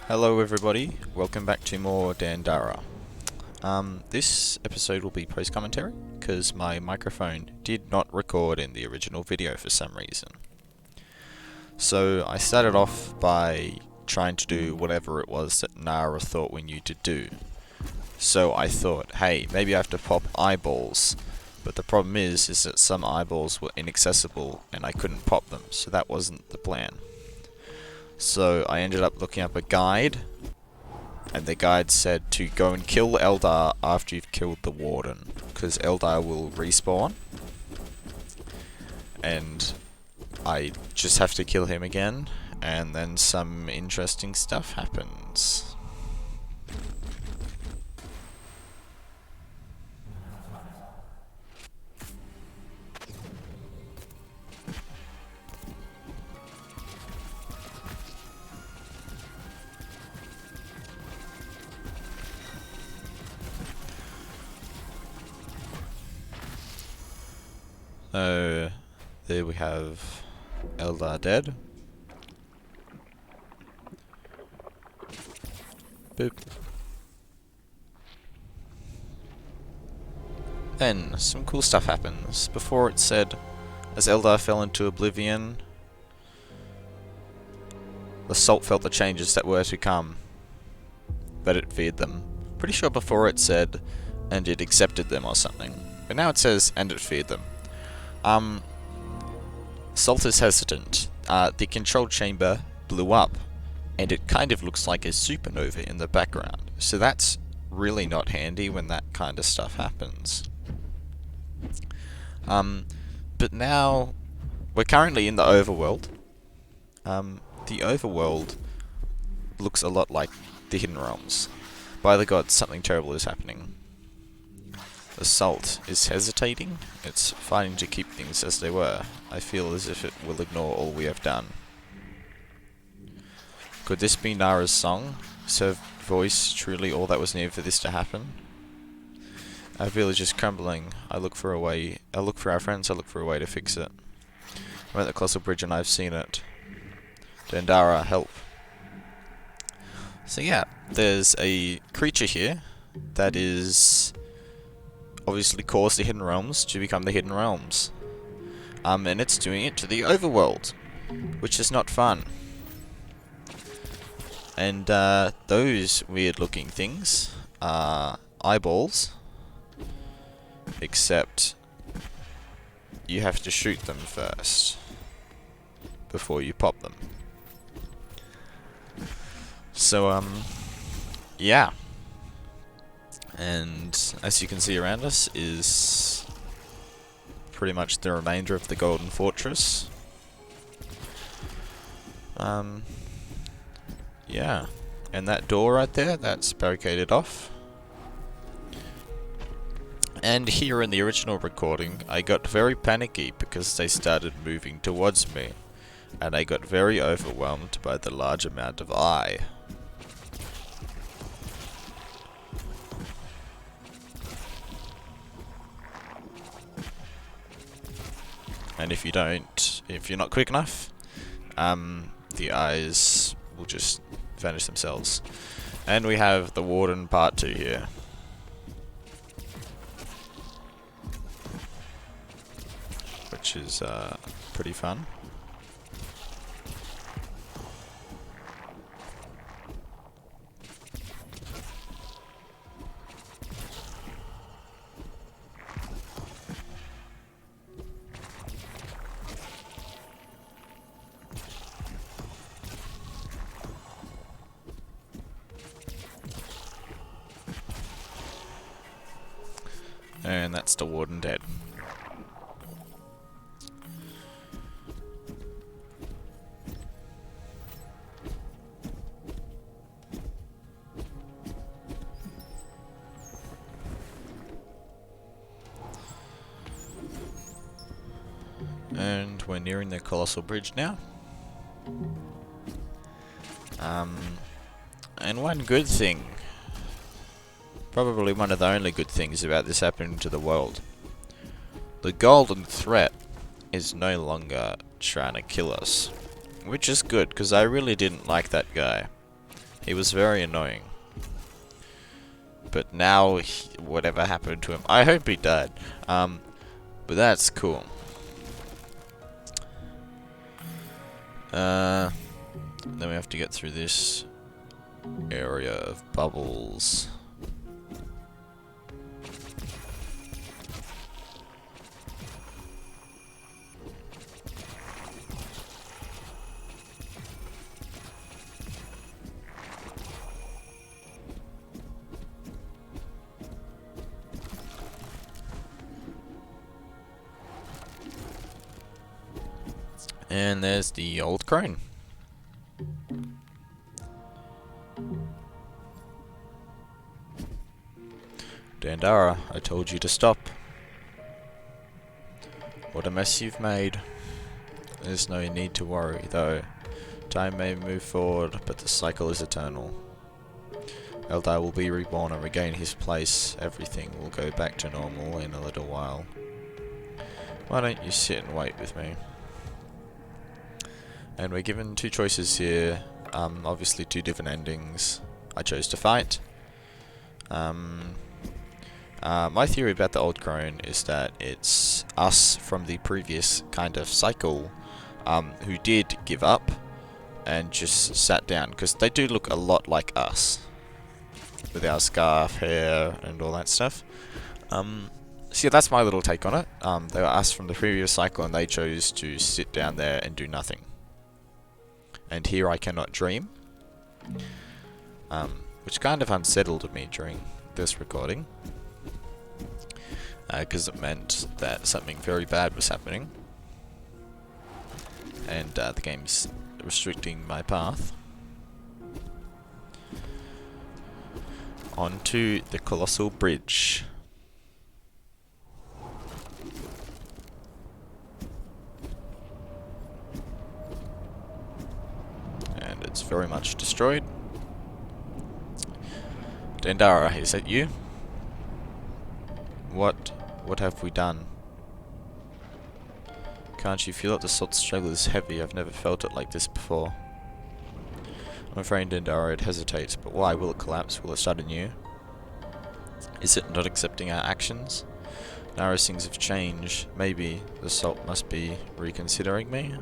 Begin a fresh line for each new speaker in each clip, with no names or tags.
Hello everybody, welcome back to more Dandara. This episode will be post-commentary, because my microphone did not record in the original video for some reason. So I started off by trying to do whatever it was that Nara thought we knew to do. So I thought, hey, maybe I have to pop eyeballs, but the problem is that some eyeballs were inaccessible and I couldn't pop them, so that wasn't the plan. So I ended up looking up a guide, and the guide said to go and kill Eldar after you've killed the Warden, because Eldar will respawn, and I just have to kill him again, and then some interesting stuff happens. So, there we have Eldar dead. Boop. Then, some cool stuff happens. Before it said, as Eldar fell into oblivion, the Salt felt the changes that were to come, but it feared them. Pretty sure before it said, and it accepted them or something. But now it says, and it feared them. Salt is hesitant. The control chamber blew up, and it kind of looks like a supernova in the background. So that's really not handy when that kind of stuff happens. But now, we're currently in the Overworld. The Overworld looks a lot like the Hidden Realms. By the gods, something terrible is happening. The Salt is hesitating. It's fighting to keep things as they were. I feel as if it will ignore all we have done. Could this be Nara's song? Is her voice truly all that was needed for this to happen? Our village is crumbling. I look for our friends, I look for a way to fix it. I'm at the Colossal Bridge and I've seen it. Dandara, help. So yeah, there's a creature here that is obviously caused the Hidden Realms to become the Hidden Realms. And it's doing it to the Overworld, which is not fun. And those weird looking things are eyeballs, except you have to shoot them first before you pop them. So, yeah. And as you can see around us is pretty much the remainder of the Golden Fortress. Yeah. And that door right there, that's barricaded off. And here in the original recording, I got very panicky because they started moving towards me. And I got very overwhelmed by the large amount of eye. And if you're not quick enough, the eyes will just vanish themselves. And we have the Warden Part 2 here. Which is pretty fun. And that's the Warden dead. And we're nearing the Colossal Bridge now. And one good thing, probably one of the only good things about this happening to the world, the Golden Threat is no longer trying to kill us. Which is good, because I really didn't like that guy. He was very annoying. But now, whatever happened to him, I hope he died. But that's cool. Then we have to get through this area of bubbles. And there's the old crone. Dandara, I told you to stop. What a mess you've made. There's no need to worry, though. Time may move forward, but the cycle is eternal. Eldar will be reborn and regain his place. Everything will go back to normal in a little while. Why don't you sit and wait with me? And we're given two choices here, obviously two different endings. I chose to fight. My theory about the old crone is that it's us from the previous kind of cycle who did give up and just sat down, because they do look a lot like us with our scarf, hair and all that stuff. So yeah, that's my little take on it. They were us from the previous cycle and they chose to sit down there and do nothing. And here I cannot dream, which kind of unsettled me during this recording, because it meant that something very bad was happening, and the game's restricting my path onto the colossal bridge. It's very much destroyed. Dandara, is that you? What have we done? Can't you feel it? The salt struggle is heavy. I've never felt it like this before. I'm afraid, Dandara, it hesitates, but why? Will it collapse? Will it start anew? Is it not accepting our actions? Now as things have changed, maybe the salt must be reconsidering me?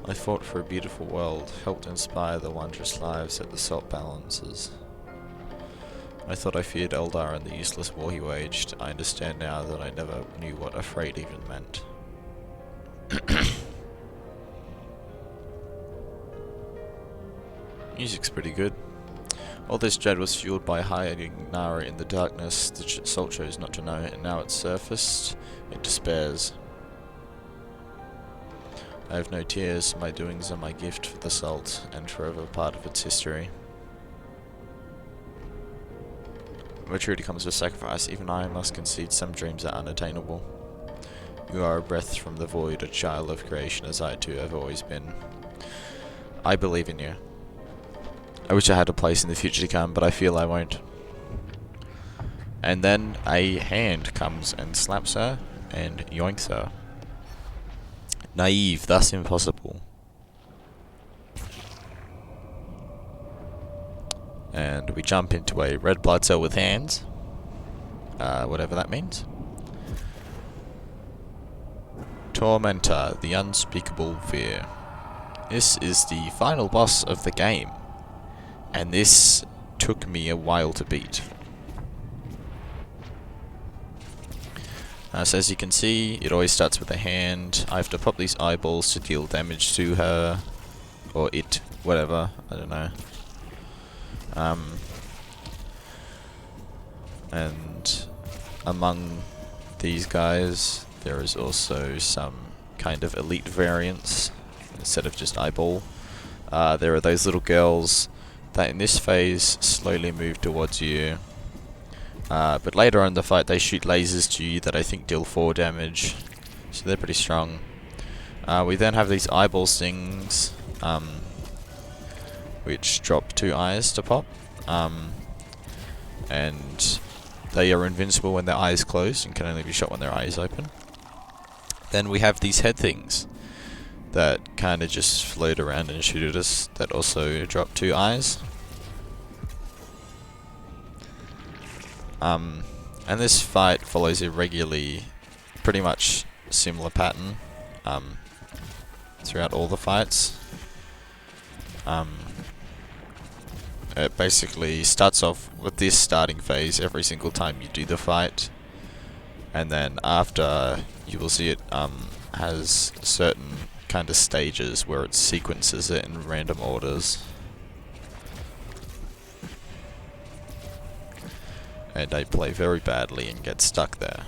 I fought for a beautiful world, helped inspire the wondrous lives that the salt balances. I thought I feared Eldar and the useless war he waged. I understand now that I never knew what afraid even meant. Music's pretty good. All this dread was fueled by hiding Nara in the darkness. The salt chose not to know, and now it's surfaced. It despairs. I have no tears, my doings are my gift for the salt, and forever part of its history. Maturity comes with sacrifice, even I must concede some dreams are unattainable. You are a breath from the void, a child of creation as I too have always been. I believe in you. I wish I had a place in the future to come, but I feel I won't. And then a hand comes and slaps her, and yoinks her. Naive, thus impossible. And we jump into a red blood cell with hands. Whatever that means. Tormenta, the unspeakable fear. This is the final boss of the game. And this took me a while to beat. So as you can see, it always starts with a hand. I have to pop these eyeballs to deal damage to her. Or it, whatever, I don't know. And among these guys, there is also some kind of elite variants, instead of just eyeball. There are those little girls that in this phase slowly move towards you. But later on in the fight they shoot lasers to you that I think deal 4 damage, so they're pretty strong. We then have these eyeball things, which drop 2 eyes to pop, and they are invincible when their eyes closed and can only be shot when their eyes open. Then we have these head things. that kind of just float around and shoot at us that also drop 2 eyes. And this fight follows a regularly pretty much similar pattern throughout all the fights. It basically starts off with this starting phase every single time you do the fight, and then after you will see it has certain kind of stages where it sequences it in random orders. And I play very badly and get stuck there.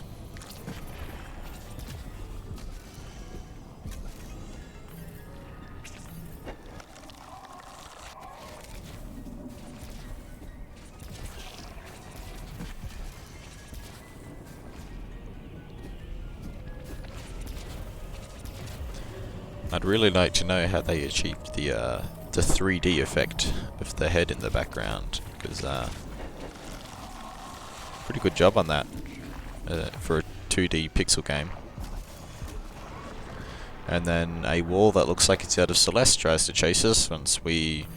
I'd really like to know how they achieved the 3D effect of the head in the background, because pretty good job on that for a 2D pixel game. And then a wall that looks like it's out of Celeste tries to chase us once we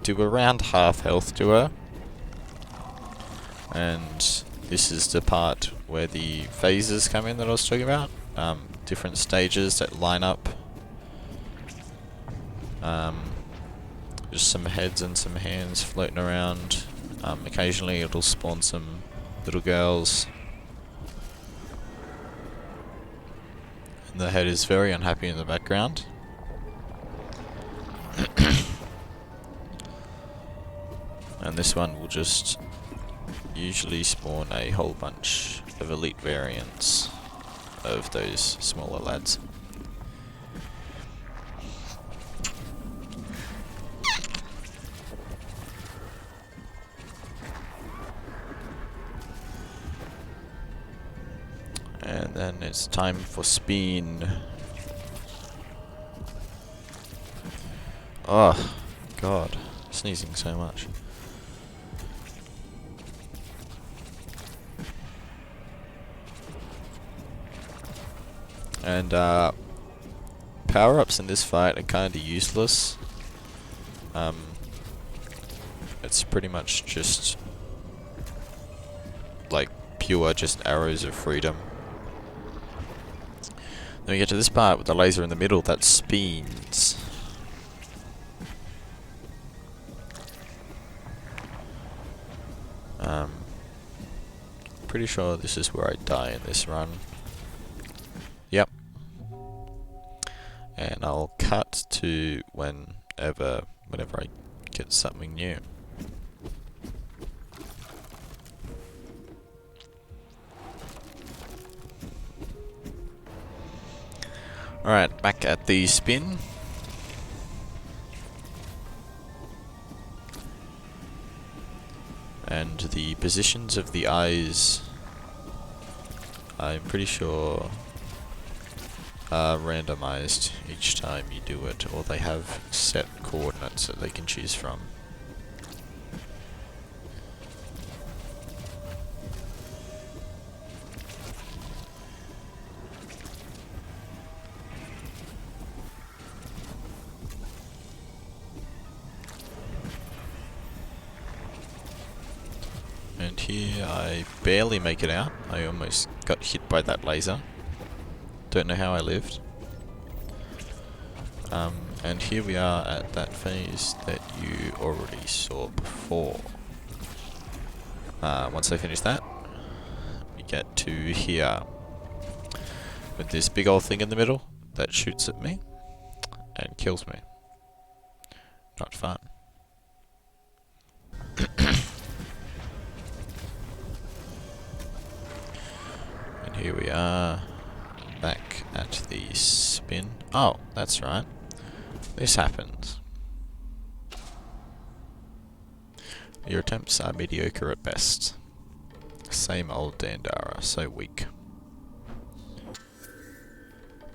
do around half health to her. And this is the part where the phases come in that I was talking about. Different stages that line up. Just some heads and some hands floating around. Occasionally it'll spawn some little girls. And the head is very unhappy in the background. And this one will just usually spawn a whole bunch of elite variants of those smaller lads. And then it's time for spin. Oh, God. Sneezing so much. And power-ups in this fight are kind of useless. It's pretty much just like pure just arrows of freedom. Then we get to this part with the laser in the middle that spins. Pretty sure this is where I die in this run. Yep. And I'll cut to whenever I get something new. Alright, back at the spin. And the positions of the eyes, I'm pretty sure, are randomized each time you do it, or they have set coordinates that they can choose from. And here I barely make it out. I almost got hit by that laser. Don't know how I lived. And here we are at that phase that you already saw before. Once I finish that, we get to here with this big old thing in the middle that shoots at me and kills me. Not fun. And here we are, back at the spin. Oh, that's right. This happens. Your attempts are mediocre at best. Same old Dandara, so weak.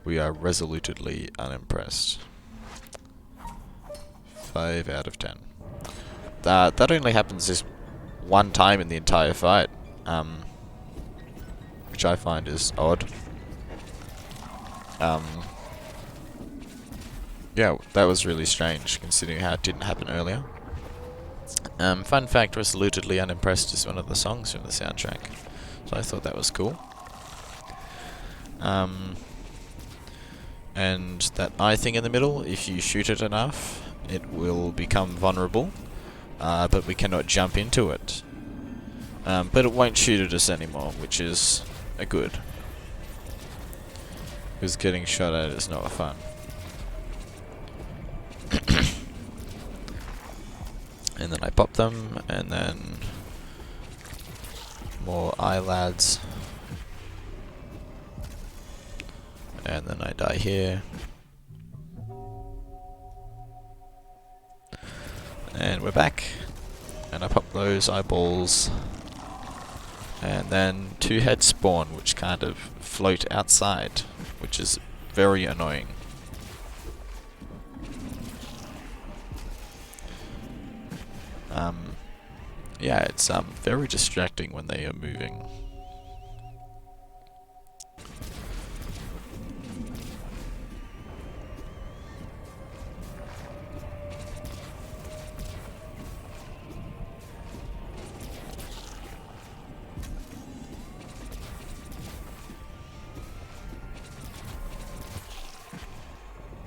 We are resolutely unimpressed. 5 out of 10. That only happens this one time in the entire fight, which I find is odd. Yeah, that was really strange, considering how it didn't happen earlier. Fun fact, Resolutely Unimpressed is one of the songs from the soundtrack, so I thought that was cool. And that eye thing in the middle, if you shoot it enough, it will become vulnerable, but we cannot jump into it. But it won't shoot at us anymore, which is a good. Because getting shot at is not fun. And then I pop them, and then more eye lads. And then I die here. And we're back. And I pop those eyeballs. And then 2 heads spawn, which kind of float outside, which is very annoying. Yeah, it's very distracting when they are moving.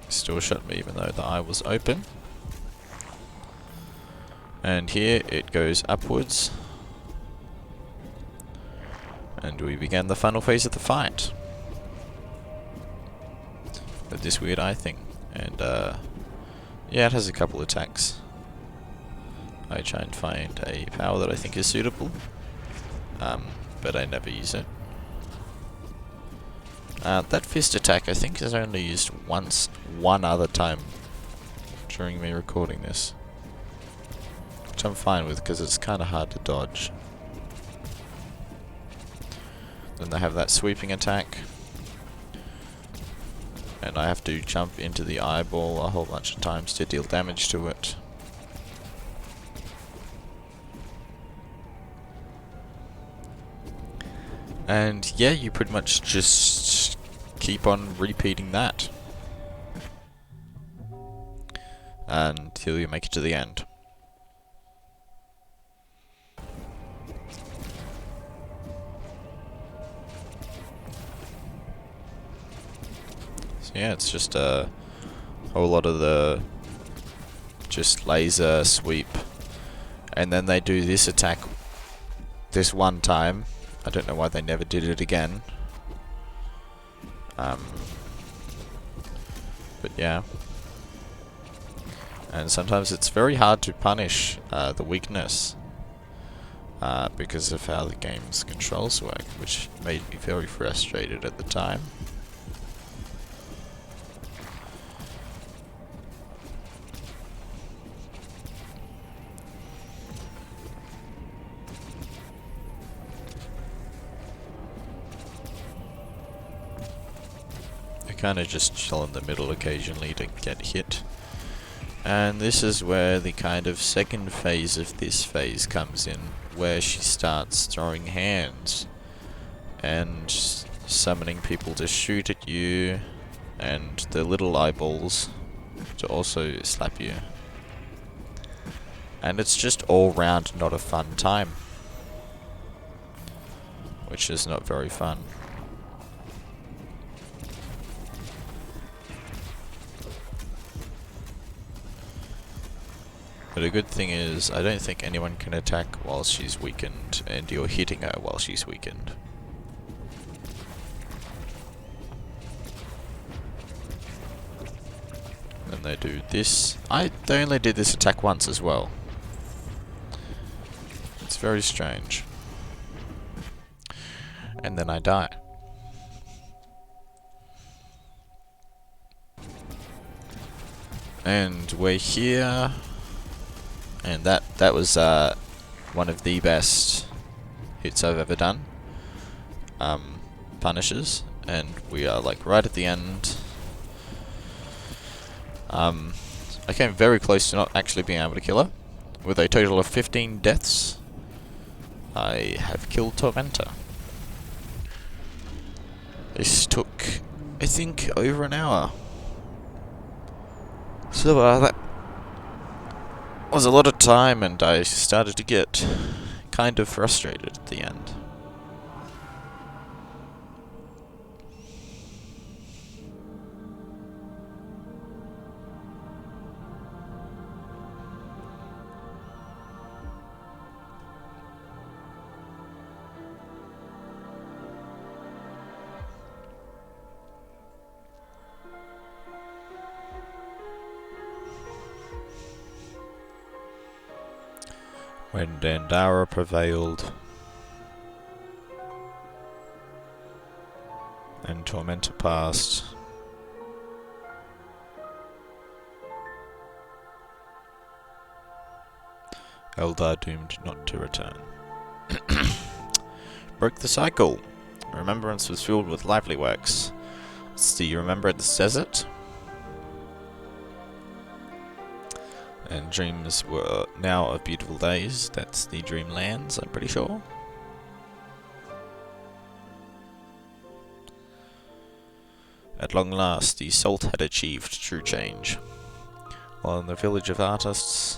Still shot me even though the eye was open. And here it goes upwards. And we began the final phase of the fight. With this weird eye thing. And yeah, it has a couple attacks. I try and find a power that I think is suitable. But I never use it. That fist attack I think is only used one other time during me recording this. Which I'm fine with because it's kind of hard to dodge. Then they have that sweeping attack. And I have to jump into the eyeball a whole bunch of times to deal damage to it. And yeah, you pretty much just keep on repeating that until you make it to the end. So yeah, it's just a whole lot of the just laser sweep, and then they do this attack this one time. I don't know why they never did it again. But yeah. And sometimes it's very hard to punish the weakness because of how the game's controls work, which made me very frustrated at the time. Kind of just chill in the middle occasionally to get hit. And this is where the kind of second phase of this phase comes in, where she starts throwing hands and summoning people to shoot at you, and the little eyeballs to also slap you. And it's just all round not a fun time, which is not very fun. But a good thing is, I don't think anyone can attack while she's weakened, and you're hitting her while she's weakened. Then they do this. They only did this attack once as well. It's very strange. And then I die. And we're here. And that was one of the best hits I've ever done. Punishes, and we are like right at the end. I came very close to not actually being able to kill her. With a total of 15 deaths, I have killed Tormenta. This took, I think, over an hour. So that was a lot of time, and I started to get kind of frustrated at the end. When Dandara prevailed and Tormenta passed, Eldar doomed not to return. Broke the cycle. Remembrance was filled with lively works. It's the Remembrance Desert. And dreams were now of beautiful days. That's the Dreamlands, I'm pretty sure. At long last, the salt had achieved true change. While in the village of artists,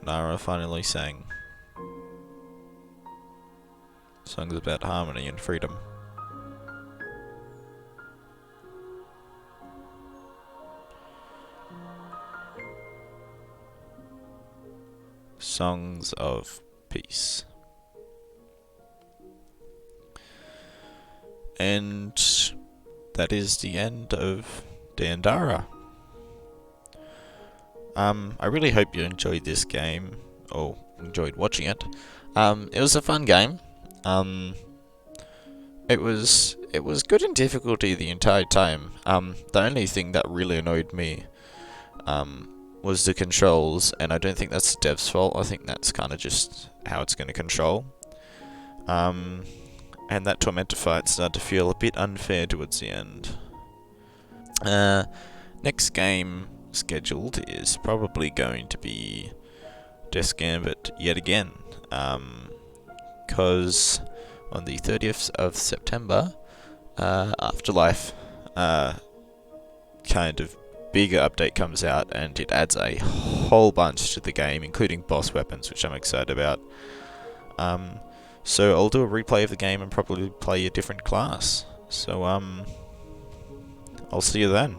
Nara finally sang songs about harmony and freedom. Songs of peace. And that is the end of Dandara. I really hope you enjoyed this game, or enjoyed watching it. It was a fun game. It was good in difficulty the entire time. The only thing that really annoyed me, was the controls, and I don't think that's the dev's fault. I think that's kind of just how it's going to control. And that Tormenta fight started to feel a bit unfair towards the end. Next game scheduled is probably going to be Death's Gambit yet again, because on the 30th of September, Afterlife kind of bigger update comes out, and it adds a whole bunch to the game, including boss weapons, which I'm excited about. So I'll do a replay of the game and probably play a different class. So I'll see you then.